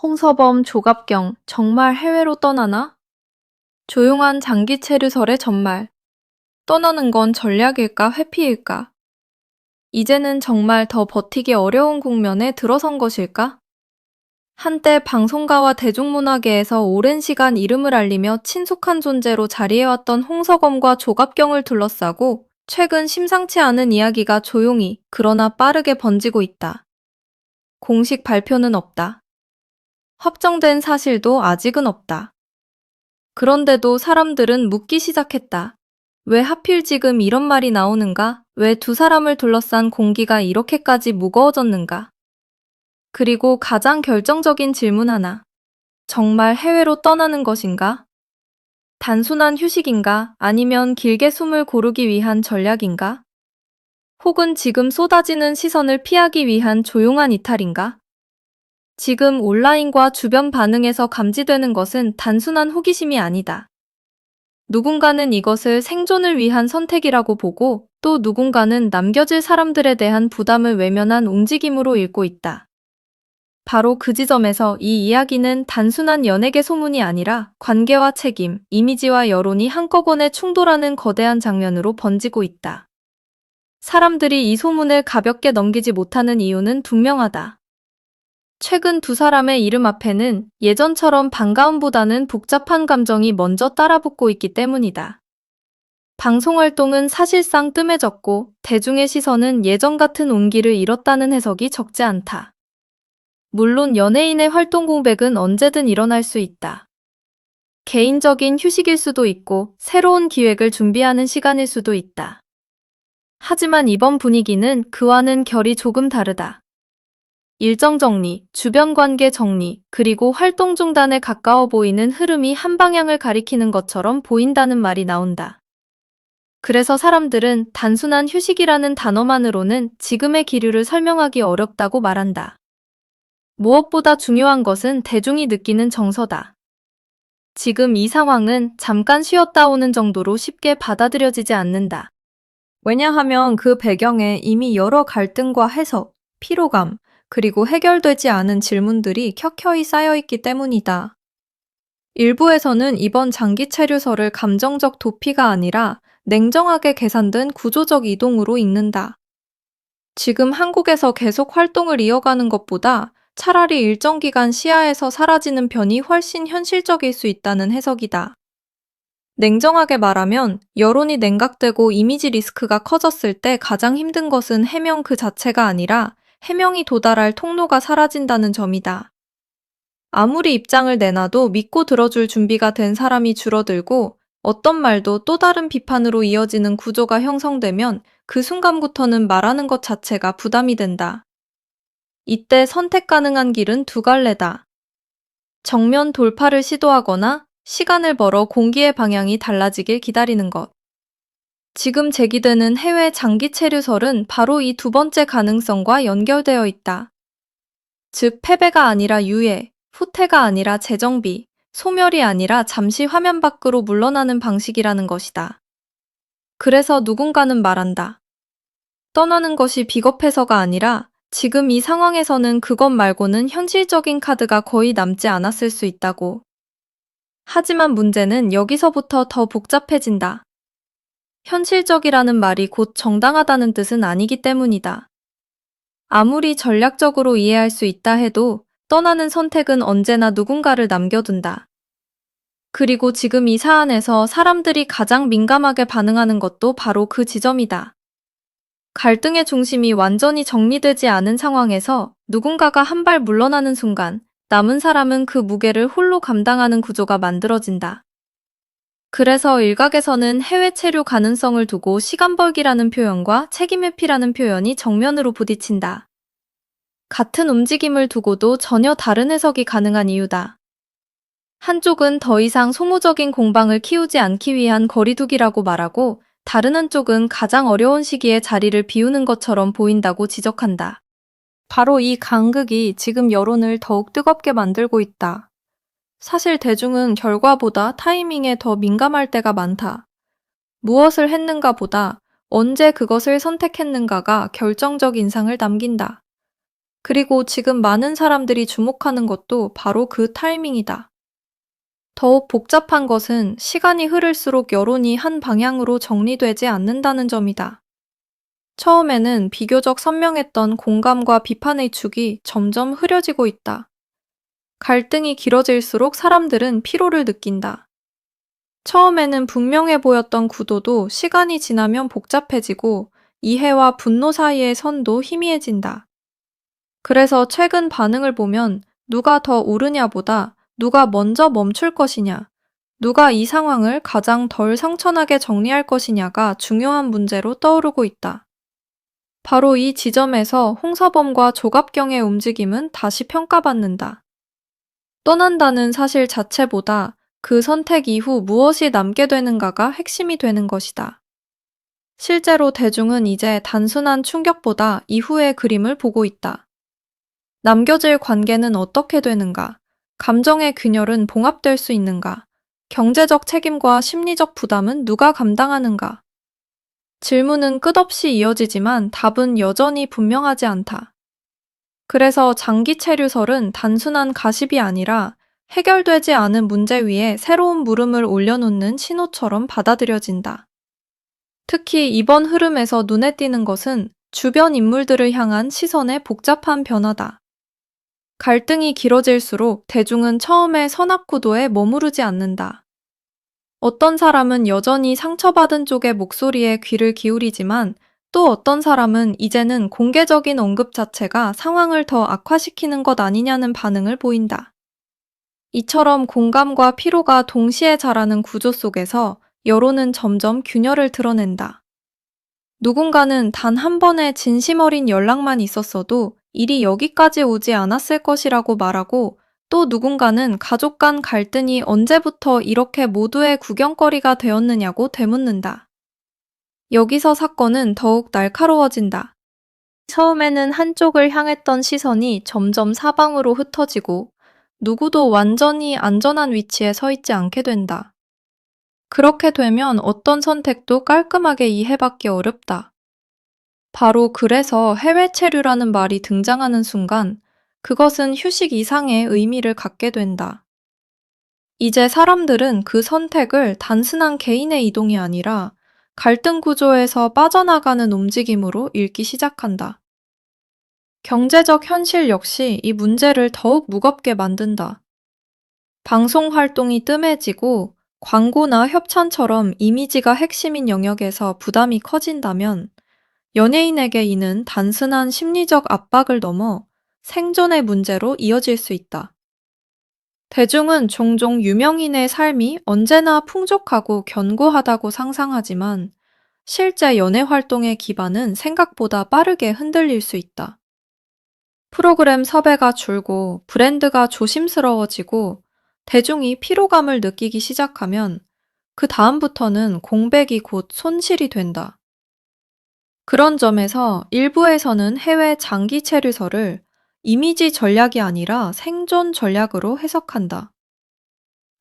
홍서범, 조갑경, 정말 해외로 떠나나? 조용한 장기 체류설의 전말. 떠나는 건 전략일까, 회피일까? 이제는 정말 더 버티기 어려운 국면에 들어선 것일까? 한때 방송가와 대중문화계에서 오랜 시간 이름을 알리며 친숙한 존재로 자리해왔던 홍서범과 조갑경을 둘러싸고 최근 심상치 않은 이야기가 조용히, 그러나 빠르게 번지고 있다. 공식 발표는 없다. 확정된 사실도 아직은 없다. 그런데도 사람들은 묻기 시작했다. 왜 하필 지금 이런 말이 나오는가? 왜 두 사람을 둘러싼 공기가 이렇게까지 무거워졌는가? 그리고 가장 결정적인 질문 하나. 정말 해외로 떠나는 것인가? 단순한 휴식인가? 아니면 길게 숨을 고르기 위한 전략인가? 혹은 지금 쏟아지는 시선을 피하기 위한 조용한 이탈인가? 지금 온라인과 주변 반응에서 감지되는 것은 단순한 호기심이 아니다. 누군가는 이것을 생존을 위한 선택이라고 보고 또 누군가는 남겨질 사람들에 대한 부담을 외면한 움직임으로 읽고 있다. 바로 그 지점에서 이 이야기는 단순한 연예계 소문이 아니라 관계와 책임, 이미지와 여론이 한꺼번에 충돌하는 거대한 장면으로 번지고 있다. 사람들이 이 소문을 가볍게 넘기지 못하는 이유는 분명하다. 최근 두 사람의 이름 앞에는 예전처럼 반가움보다는 복잡한 감정이 먼저 따라붙고 있기 때문이다. 방송 활동은 사실상 뜸해졌고 대중의 시선은 예전 같은 온기를 잃었다는 해석이 적지 않다. 물론 연예인의 활동 공백은 언제든 일어날 수 있다. 개인적인 휴식일 수도 있고 새로운 기획을 준비하는 시간일 수도 있다. 하지만 이번 분위기는 그와는 결이 조금 다르다. 일정 정리, 주변 관계 정리, 그리고 활동 중단에 가까워 보이는 흐름이 한 방향을 가리키는 것처럼 보인다는 말이 나온다. 그래서 사람들은 단순한 휴식이라는 단어만으로는 지금의 기류를 설명하기 어렵다고 말한다. 무엇보다 중요한 것은 대중이 느끼는 정서다. 지금 이 상황은 잠깐 쉬었다 오는 정도로 쉽게 받아들여지지 않는다. 왜냐하면 그 배경에 이미 여러 갈등과 해석, 피로감, 그리고 해결되지 않은 질문들이 켜켜이 쌓여있기 때문이다. 일부에서는 이번 장기 체류설을 감정적 도피가 아니라 냉정하게 계산된 구조적 이동으로 읽는다. 지금 한국에서 계속 활동을 이어가는 것보다 차라리 일정 기간 시야에서 사라지는 편이 훨씬 현실적일 수 있다는 해석이다. 냉정하게 말하면 여론이 냉각되고 이미지 리스크가 커졌을 때 가장 힘든 것은 해명 그 자체가 아니라 해명이 도달할 통로가 사라진다는 점이다. 아무리 입장을 내놔도 믿고 들어줄 준비가 된 사람이 줄어들고 어떤 말도 또 다른 비판으로 이어지는 구조가 형성되면 그 순간부터는 말하는 것 자체가 부담이 된다. 이때 선택 가능한 길은 두 갈래다. 정면 돌파를 시도하거나 시간을 벌어 공기의 방향이 달라지길 기다리는 것. 지금 제기되는 해외 장기 체류설은 바로 이 두 번째 가능성과 연결되어 있다. 즉, 패배가 아니라 유예, 후퇴가 아니라 재정비, 소멸이 아니라 잠시 화면 밖으로 물러나는 방식이라는 것이다. 그래서 누군가는 말한다. 떠나는 것이 비겁해서가 아니라 지금 이 상황에서는 그것 말고는 현실적인 카드가 거의 남지 않았을 수 있다고. 하지만 문제는 여기서부터 더 복잡해진다. 현실적이라는 말이 곧 정당하다는 뜻은 아니기 때문이다. 아무리 전략적으로 이해할 수 있다 해도 떠나는 선택은 언제나 누군가를 남겨둔다. 그리고 지금 이 사안에서 사람들이 가장 민감하게 반응하는 것도 바로 그 지점이다. 갈등의 중심이 완전히 정리되지 않은 상황에서 누군가가 한 발 물러나는 순간 남은 사람은 그 무게를 홀로 감당하는 구조가 만들어진다. 그래서 일각에서는 해외 체류 가능성을 두고 시간 벌기라는 표현과 책임 회피라는 표현이 정면으로 부딪힌다. 같은 움직임을 두고도 전혀 다른 해석이 가능한 이유다. 한쪽은 더 이상 소모적인 공방을 키우지 않기 위한 거리두기라고 말하고 다른 한쪽은 가장 어려운 시기에 자리를 비우는 것처럼 보인다고 지적한다. 바로 이 간극이 지금 여론을 더욱 뜨겁게 만들고 있다. 사실 대중은 결과보다 타이밍에 더 민감할 때가 많다. 무엇을 했는가 보다 언제 그것을 선택했는가가 결정적 인상을 남긴다. 그리고 지금 많은 사람들이 주목하는 것도 바로 그 타이밍이다. 더욱 복잡한 것은 시간이 흐를수록 여론이 한 방향으로 정리되지 않는다는 점이다. 처음에는 비교적 선명했던 공감과 비판의 축이 점점 흐려지고 있다. 갈등이 길어질수록 사람들은 피로를 느낀다. 처음에는 분명해 보였던 구도도 시간이 지나면 복잡해지고 이해와 분노 사이의 선도 희미해진다. 그래서 최근 반응을 보면 누가 더 오르냐보다 누가 먼저 멈출 것이냐, 누가 이 상황을 가장 덜 상처나게 정리할 것이냐가 중요한 문제로 떠오르고 있다. 바로 이 지점에서 홍서범과 조갑경의 움직임은 다시 평가받는다. 떠난다는 사실 자체보다 그 선택 이후 무엇이 남게 되는가가 핵심이 되는 것이다. 실제로 대중은 이제 단순한 충격보다 이후의 그림을 보고 있다. 남겨질 관계는 어떻게 되는가? 감정의 균열은 봉합될 수 있는가? 경제적 책임과 심리적 부담은 누가 감당하는가? 질문은 끝없이 이어지지만 답은 여전히 분명하지 않다. 그래서 장기 체류설은 단순한 가십이 아니라 해결되지 않은 문제 위에 새로운 물음을 올려놓는 신호처럼 받아들여진다. 특히 이번 흐름에서 눈에 띄는 것은 주변 인물들을 향한 시선의 복잡한 변화다. 갈등이 길어질수록 대중은 처음에 선악구도에 머무르지 않는다. 어떤 사람은 여전히 상처받은 쪽의 목소리에 귀를 기울이지만 또 어떤 사람은 이제는 공개적인 언급 자체가 상황을 더 악화시키는 것 아니냐는 반응을 보인다. 이처럼 공감과 피로가 동시에 자라는 구조 속에서 여론은 점점 균열을 드러낸다. 누군가는 단 한 번의 진심 어린 연락만 있었어도 일이 여기까지 오지 않았을 것이라고 말하고, 또 누군가는 가족 간 갈등이 언제부터 이렇게 모두의 구경거리가 되었느냐고 되묻는다. 여기서 사건은 더욱 날카로워진다. 처음에는 한쪽을 향했던 시선이 점점 사방으로 흩어지고 누구도 완전히 안전한 위치에 서 있지 않게 된다. 그렇게 되면 어떤 선택도 깔끔하게 이해받기 어렵다. 바로 그래서 해외 체류라는 말이 등장하는 순간 그것은 휴식 이상의 의미를 갖게 된다. 이제 사람들은 그 선택을 단순한 개인의 이동이 아니라 갈등 구조에서 빠져나가는 움직임으로 읽기 시작한다. 경제적 현실 역시 이 문제를 더욱 무겁게 만든다. 방송 활동이 뜸해지고 광고나 협찬처럼 이미지가 핵심인 영역에서 부담이 커진다면 연예인에게 이는 단순한 심리적 압박을 넘어 생존의 문제로 이어질 수 있다. 대중은 종종 유명인의 삶이 언제나 풍족하고 견고하다고 상상하지만 실제 연예 활동의 기반은 생각보다 빠르게 흔들릴 수 있다. 프로그램 섭외가 줄고 브랜드가 조심스러워지고 대중이 피로감을 느끼기 시작하면 그 다음부터는 공백이 곧 손실이 된다. 그런 점에서 일부에서는 해외 장기 체류설을 이미지 전략이 아니라 생존 전략으로 해석한다.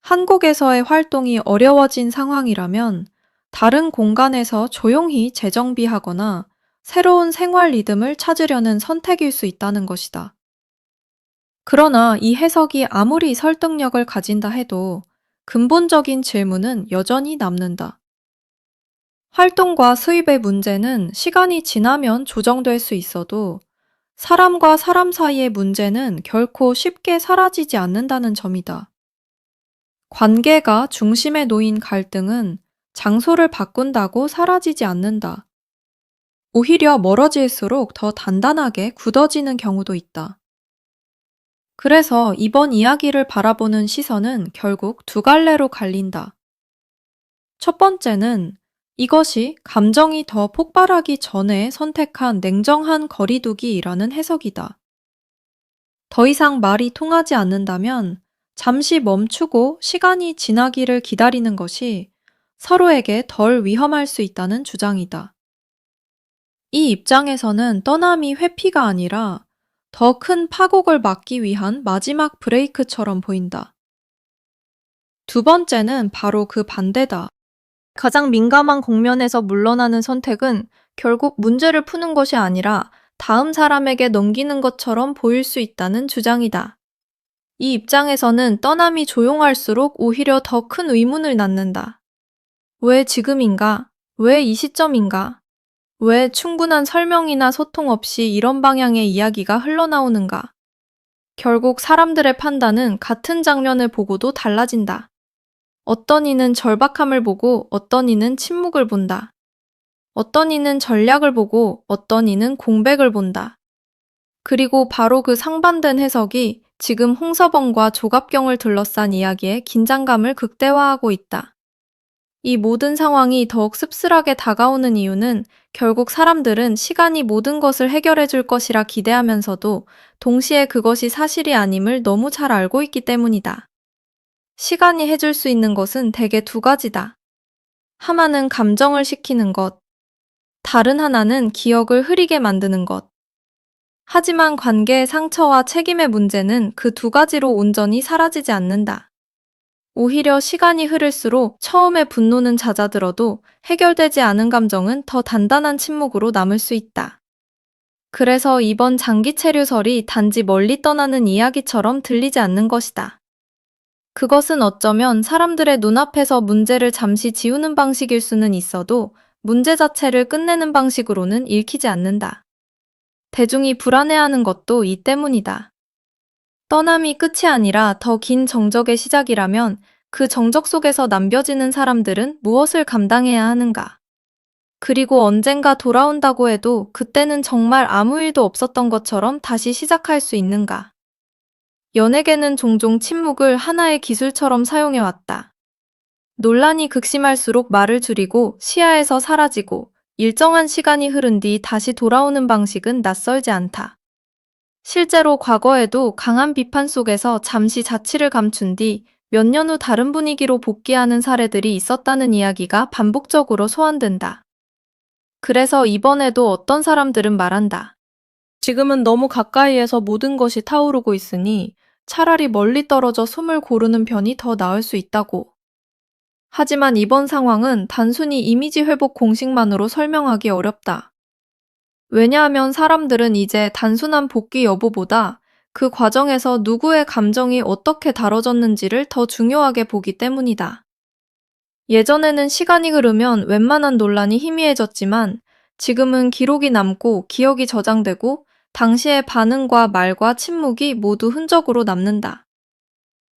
한국에서의 활동이 어려워진 상황이라면 다른 공간에서 조용히 재정비하거나 새로운 생활 리듬을 찾으려는 선택일 수 있다는 것이다. 그러나 이 해석이 아무리 설득력을 가진다 해도 근본적인 질문은 여전히 남는다. 활동과 수입의 문제는 시간이 지나면 조정될 수 있어도 사람과 사람 사이의 문제는 결코 쉽게 사라지지 않는다는 점이다. 관계가 중심에 놓인 갈등은 장소를 바꾼다고 사라지지 않는다. 오히려 멀어질수록 더 단단하게 굳어지는 경우도 있다. 그래서 이번 이야기를 바라보는 시선은 결국 두 갈래로 갈린다. 첫 번째는 이것이 감정이 더 폭발하기 전에 선택한 냉정한 거리두기라는 해석이다. 더 이상 말이 통하지 않는다면 잠시 멈추고 시간이 지나기를 기다리는 것이 서로에게 덜 위험할 수 있다는 주장이다. 이 입장에서는 떠남이 회피가 아니라 더 큰 파국을 막기 위한 마지막 브레이크처럼 보인다. 두 번째는 바로 그 반대다. 가장 민감한 국면에서 물러나는 선택은 결국 문제를 푸는 것이 아니라 다음 사람에게 넘기는 것처럼 보일 수 있다는 주장이다. 이 입장에서는 떠남이 조용할수록 오히려 더 큰 의문을 낳는다. 왜 지금인가? 왜 이 시점인가? 왜 충분한 설명이나 소통 없이 이런 방향의 이야기가 흘러나오는가? 결국 사람들의 판단은 같은 장면을 보고도 달라진다. 어떤 이는 절박함을 보고 어떤 이는 침묵을 본다. 어떤 이는 전략을 보고 어떤 이는 공백을 본다. 그리고 바로 그 상반된 해석이 지금 홍서범과 조갑경을 둘러싼 이야기의 긴장감을 극대화하고 있다. 이 모든 상황이 더욱 씁쓸하게 다가오는 이유는 결국 사람들은 시간이 모든 것을 해결해 줄 것이라 기대하면서도 동시에 그것이 사실이 아님을 너무 잘 알고 있기 때문이다. 시간이 해줄 수 있는 것은 대개 두 가지다. 하나는 감정을 식히는 것, 다른 하나는 기억을 흐리게 만드는 것. 하지만 관계의 상처와 책임의 문제는 그 두 가지로 온전히 사라지지 않는다. 오히려 시간이 흐를수록 처음의 분노는 잦아들어도 해결되지 않은 감정은 더 단단한 침묵으로 남을 수 있다. 그래서 이번 장기 체류설이 단지 멀리 떠나는 이야기처럼 들리지 않는 것이다. 그것은 어쩌면 사람들의 눈앞에서 문제를 잠시 지우는 방식일 수는 있어도 문제 자체를 끝내는 방식으로는 읽히지 않는다. 대중이 불안해하는 것도 이 때문이다. 떠남이 끝이 아니라 더 긴 정적의 시작이라면 그 정적 속에서 남겨지는 사람들은 무엇을 감당해야 하는가? 그리고 언젠가 돌아온다고 해도 그때는 정말 아무 일도 없었던 것처럼 다시 시작할 수 있는가? 연예계는 종종 침묵을 하나의 기술처럼 사용해왔다. 논란이 극심할수록 말을 줄이고 시야에서 사라지고 일정한 시간이 흐른 뒤 다시 돌아오는 방식은 낯설지 않다. 실제로 과거에도 강한 비판 속에서 잠시 자취를 감춘 뒤 몇 년 후 다른 분위기로 복귀하는 사례들이 있었다는 이야기가 반복적으로 소환된다. 그래서 이번에도 어떤 사람들은 말한다. 지금은 너무 가까이에서 모든 것이 타오르고 있으니 차라리 멀리 떨어져 숨을 고르는 편이 더 나을 수 있다고. 하지만 이번 상황은 단순히 이미지 회복 공식만으로 설명하기 어렵다. 왜냐하면 사람들은 이제 단순한 복귀 여부보다 그 과정에서 누구의 감정이 어떻게 다뤄졌는지를 더 중요하게 보기 때문이다. 예전에는 시간이 흐르면 웬만한 논란이 희미해졌지만 지금은 기록이 남고 기억이 저장되고 당시의 반응과 말과 침묵이 모두 흔적으로 남는다.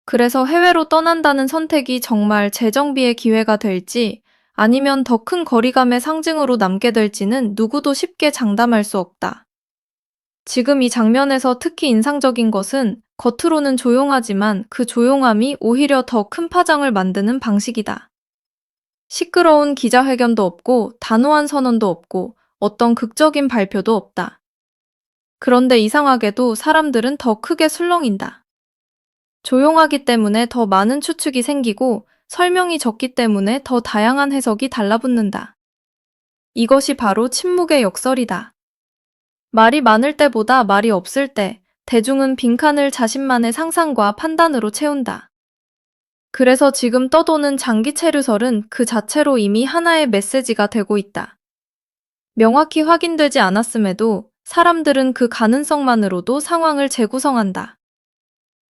그래서 해외로 떠난다는 선택이 정말 재정비의 기회가 될지 아니면 더 큰 거리감의 상징으로 남게 될지는 누구도 쉽게 장담할 수 없다. 지금 이 장면에서 특히 인상적인 것은 겉으로는 조용하지만 그 조용함이 오히려 더 큰 파장을 만드는 방식이다. 시끄러운 기자회견도 없고 단호한 선언도 없고 어떤 극적인 발표도 없다. 그런데 이상하게도 사람들은 더 크게 술렁인다. 조용하기 때문에 더 많은 추측이 생기고 설명이 적기 때문에 더 다양한 해석이 달라붙는다. 이것이 바로 침묵의 역설이다. 말이 많을 때보다 말이 없을 때 대중은 빈칸을 자신만의 상상과 판단으로 채운다. 그래서 지금 떠도는 장기 체류설은 그 자체로 이미 하나의 메시지가 되고 있다. 명확히 확인되지 않았음에도 사람들은 그 가능성만으로도 상황을 재구성한다.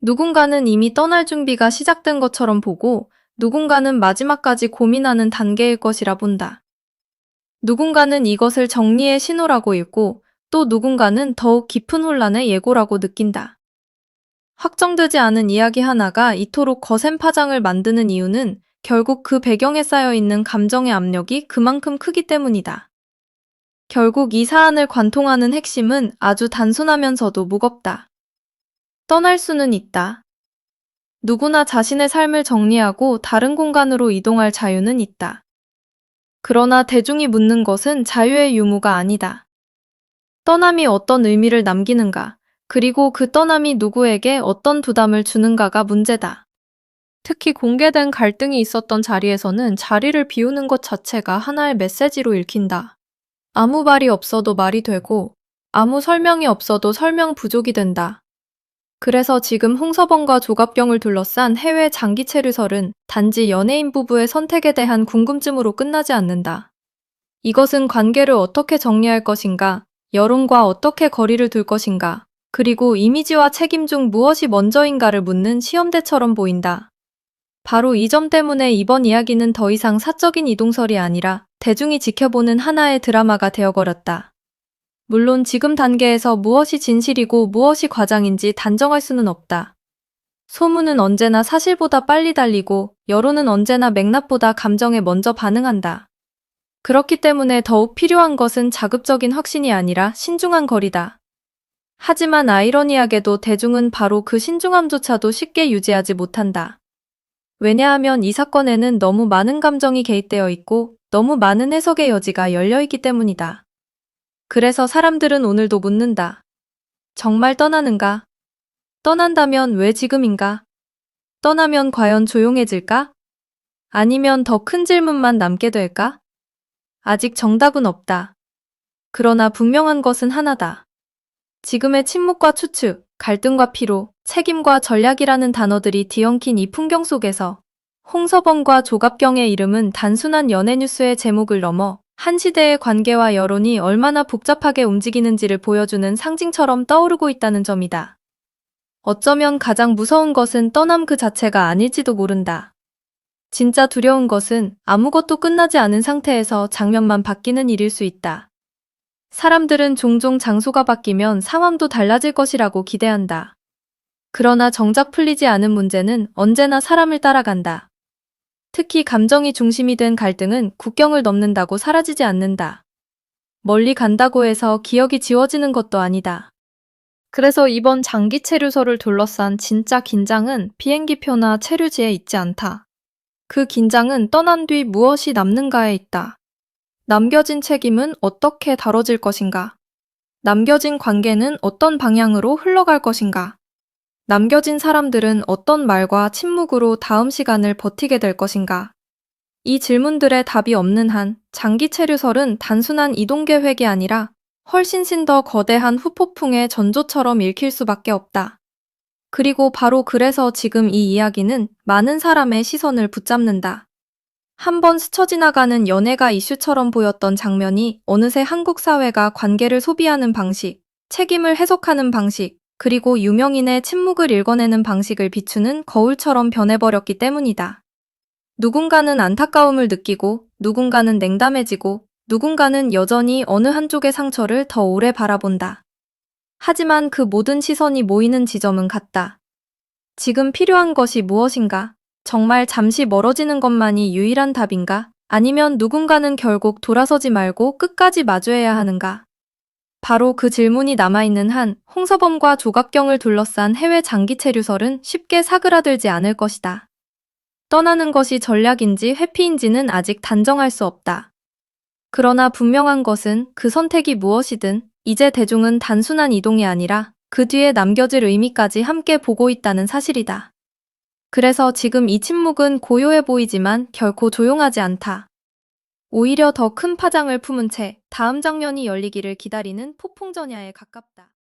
누군가는 이미 떠날 준비가 시작된 것처럼 보고 누군가는 마지막까지 고민하는 단계일 것이라 본다. 누군가는 이것을 정리의 신호라고 읽고 또 누군가는 더욱 깊은 혼란의 예고라고 느낀다. 확정되지 않은 이야기 하나가 이토록 거센 파장을 만드는 이유는 결국 그 배경에 쌓여있는 감정의 압력이 그만큼 크기 때문이다. 결국 이 사안을 관통하는 핵심은 아주 단순하면서도 무겁다. 떠날 수는 있다. 누구나 자신의 삶을 정리하고 다른 공간으로 이동할 자유는 있다. 그러나 대중이 묻는 것은 자유의 유무가 아니다. 떠남이 어떤 의미를 남기는가, 그리고 그 떠남이 누구에게 어떤 부담을 주는가가 문제다. 특히 공개된 갈등이 있었던 자리에서는 자리를 비우는 것 자체가 하나의 메시지로 읽힌다. 아무 말이 없어도 말이 되고, 아무 설명이 없어도 설명 부족이 된다. 그래서 지금 홍서범과 조갑경을 둘러싼 해외 장기 체류설은 단지 연예인 부부의 선택에 대한 궁금증으로 끝나지 않는다. 이것은 관계를 어떻게 정리할 것인가, 여론과 어떻게 거리를 둘 것인가, 그리고 이미지와 책임 중 무엇이 먼저인가를 묻는 시험대처럼 보인다. 바로 이 점 때문에 이번 이야기는 더 이상 사적인 이동설이 아니라 대중이 지켜보는 하나의 드라마가 되어버렸다. 물론 지금 단계에서 무엇이 진실이고 무엇이 과장인지 단정할 수는 없다. 소문은 언제나 사실보다 빨리 달리고 여론은 언제나 맥락보다 감정에 먼저 반응한다. 그렇기 때문에 더욱 필요한 것은 자극적인 확신이 아니라 신중한 거리다. 하지만 아이러니하게도 대중은 바로 그 신중함조차도 쉽게 유지하지 못한다. 왜냐하면 이 사건에는 너무 많은 감정이 개입되어 있고 너무 많은 해석의 여지가 열려 있기 때문이다. 그래서 사람들은 오늘도 묻는다. 정말 떠나는가? 떠난다면 왜 지금인가? 떠나면 과연 조용해질까? 아니면 더 큰 질문만 남게 될까? 아직 정답은 없다. 그러나 분명한 것은 하나다. 지금의 침묵과 추측, 갈등과 피로, 책임과 전략이라는 단어들이 뒤엉킨 이 풍경 속에서 홍서범과 조갑경의 이름은 단순한 연예 뉴스의 제목을 넘어 한 시대의 관계와 여론이 얼마나 복잡하게 움직이는지를 보여주는 상징처럼 떠오르고 있다는 점이다. 어쩌면 가장 무서운 것은 떠남 그 자체가 아닐지도 모른다. 진짜 두려운 것은 아무것도 끝나지 않은 상태에서 장면만 바뀌는 일일 수 있다. 사람들은 종종 장소가 바뀌면 상황도 달라질 것이라고 기대한다. 그러나 정작 풀리지 않은 문제는 언제나 사람을 따라간다. 특히 감정이 중심이 된 갈등은 국경을 넘는다고 사라지지 않는다. 멀리 간다고 해서 기억이 지워지는 것도 아니다. 그래서 이번 장기 체류소를 둘러싼 진짜 긴장은 비행기표나 체류지에 있지 않다. 그 긴장은 떠난 뒤 무엇이 남는가에 있다. 남겨진 책임은 어떻게 다뤄질 것인가? 남겨진 관계는 어떤 방향으로 흘러갈 것인가? 남겨진 사람들은 어떤 말과 침묵으로 다음 시간을 버티게 될 것인가? 이 질문들의 답이 없는 한 장기 체류설은 단순한 이동 계획이 아니라 훨씬 더 거대한 후폭풍의 전조처럼 읽힐 수밖에 없다. 그리고 바로 그래서 지금 이 이야기는 많은 사람의 시선을 붙잡는다. 한번 스쳐 지나가는 연예가 이슈처럼 보였던 장면이 어느새 한국 사회가 관계를 소비하는 방식, 책임을 해석하는 방식, 그리고 유명인의 침묵을 읽어내는 방식을 비추는 거울처럼 변해버렸기 때문이다. 누군가는 안타까움을 느끼고, 누군가는 냉담해지고, 누군가는 여전히 어느 한쪽의 상처를 더 오래 바라본다. 하지만 그 모든 시선이 모이는 지점은 같다. 지금 필요한 것이 무엇인가? 정말 잠시 멀어지는 것만이 유일한 답인가? 아니면 누군가는 결국 돌아서지 말고 끝까지 마주해야 하는가? 바로 그 질문이 남아있는 한 홍서범과 조갑경을 둘러싼 해외 장기 체류설은 쉽게 사그라들지 않을 것이다. 떠나는 것이 전략인지 회피인지는 아직 단정할 수 없다. 그러나 분명한 것은 그 선택이 무엇이든 이제 대중은 단순한 이동이 아니라 그 뒤에 남겨질 의미까지 함께 보고 있다는 사실이다. 그래서 지금 이 침묵은 고요해 보이지만 결코 조용하지 않다. 오히려 더 큰 파장을 품은 채 다음 장면이 열리기를 기다리는 폭풍전야에 가깝다.